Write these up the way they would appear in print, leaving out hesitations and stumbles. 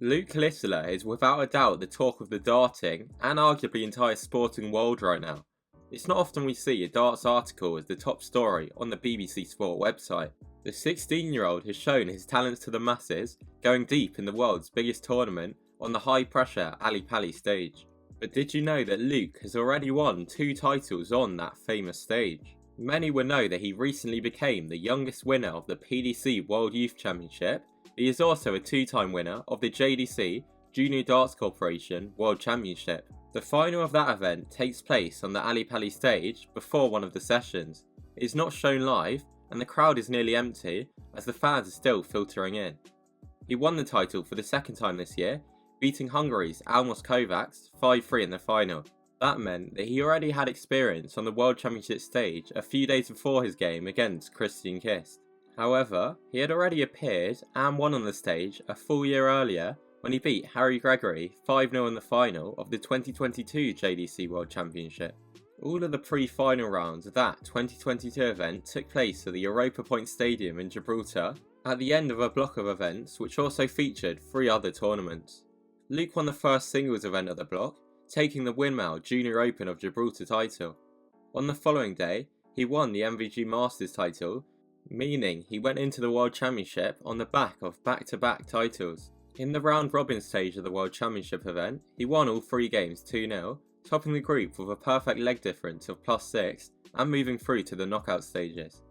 Luke Littler is without a doubt the talk of the darting and arguably entire sporting world right now. It's not often we see a darts article as the top story on the BBC Sport website. The 16-year-old has shown his talents to the masses, going deep in the world's biggest tournament on the high-pressure Ali Pali stage. But did you know that Luke has already won 2 titles on that famous stage? Many will know that he recently became the youngest winner of the PDC World Youth Championship. He is also a 2-time winner of the JDC Junior Darts Corporation World Championship. The final of that event takes place on the Ali Pali stage before one of the sessions. It is not shown live and the crowd is nearly empty as the fans are still filtering in. He won the title for the second time this year, beating Hungary's Almos Kovacs 5-3 in the final. That meant that he already had experience on the World Championship stage a few days before his game against Christian Kist. However, he had already appeared and won on the stage a full year earlier when he beat Harry Gregory 5-0 in the final of the 2022 JDC World Championship. All of the pre-final rounds of that 2022 event took place at the Europa Point Stadium in Gibraltar at the end of a block of events which also featured 3 other tournaments. Luke won the first singles event of the block, taking the Windmill Junior Open of Gibraltar title. On the following day, he won the MVG Masters title, meaning he went into the World Championship on the back of back-to-back titles. In the round-robin stage of the World Championship event, he won all 3 games 2-0, topping the group with a perfect leg difference of +6 and moving through to the knockout stages.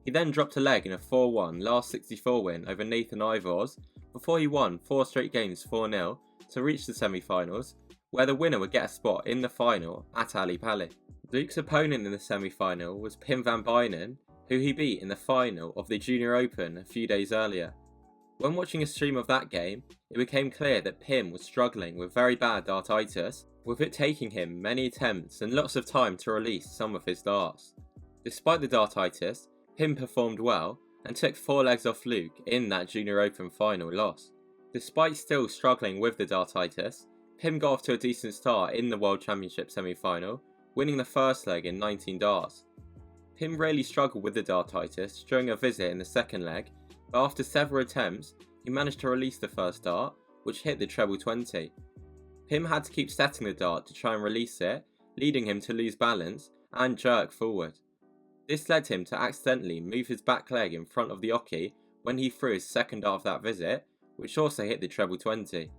He then dropped a leg in a 4-1 last 64 win over Nathan Ivors before he won 4 straight games 4-0 to reach the semi-finals, where the winner would get a spot in the final at Ali Pali. Luke's opponent in the semi-final was Pim van Bynen, who he beat in the final of the Junior Open a few days earlier. When watching a stream of that game, it became clear that Pim was struggling with very bad dartitis, with it taking him many attempts and lots of time to release some of his darts. Despite the dartitis, Pim performed well and took 4 legs off Luke in that Junior Open final loss. Despite still struggling with the dartitis, Pim got off to a decent start in the World Championship semi-final, winning the first leg in 19 darts. Pim really struggled with the dartitis during a visit in the second leg, but after several attempts, he managed to release the first dart, which hit the treble 20. Pim had to keep setting the dart to try and release it, leading him to lose balance and jerk forward. This led him to accidentally move his back leg in front of the oche when he threw his second dart of that visit, which also hit the treble 20.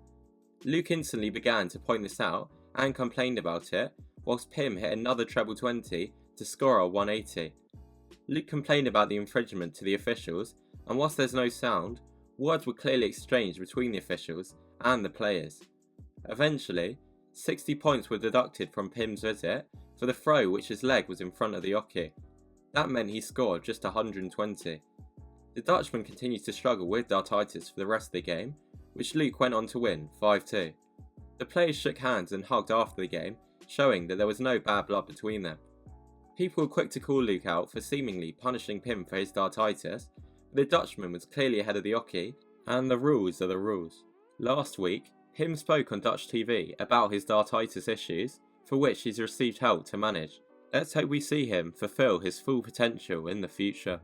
Luke instantly began to point this out and complained about it, whilst Pim hit another treble 20 to score a 180. Luke complained about the infringement to the officials, and whilst there's no sound, words were clearly exchanged between the officials and the players. Eventually, 60 points were deducted from Pim's visit for the throw which his leg was in front of the oche. That meant he scored just 120. The Dutchman continued to struggle with dartitis for the rest of the game, which Luke went on to win 5-2. The players shook hands and hugged after the game, showing that there was no bad blood between them. People were quick to call Luke out for seemingly punishing Pim for his dartitis, but the Dutchman was clearly ahead of the oche, and the rules are the rules. Last week, Pim spoke on Dutch TV about his dartitis issues, for which he's received help to manage. Let's hope we see him fulfill his full potential in the future.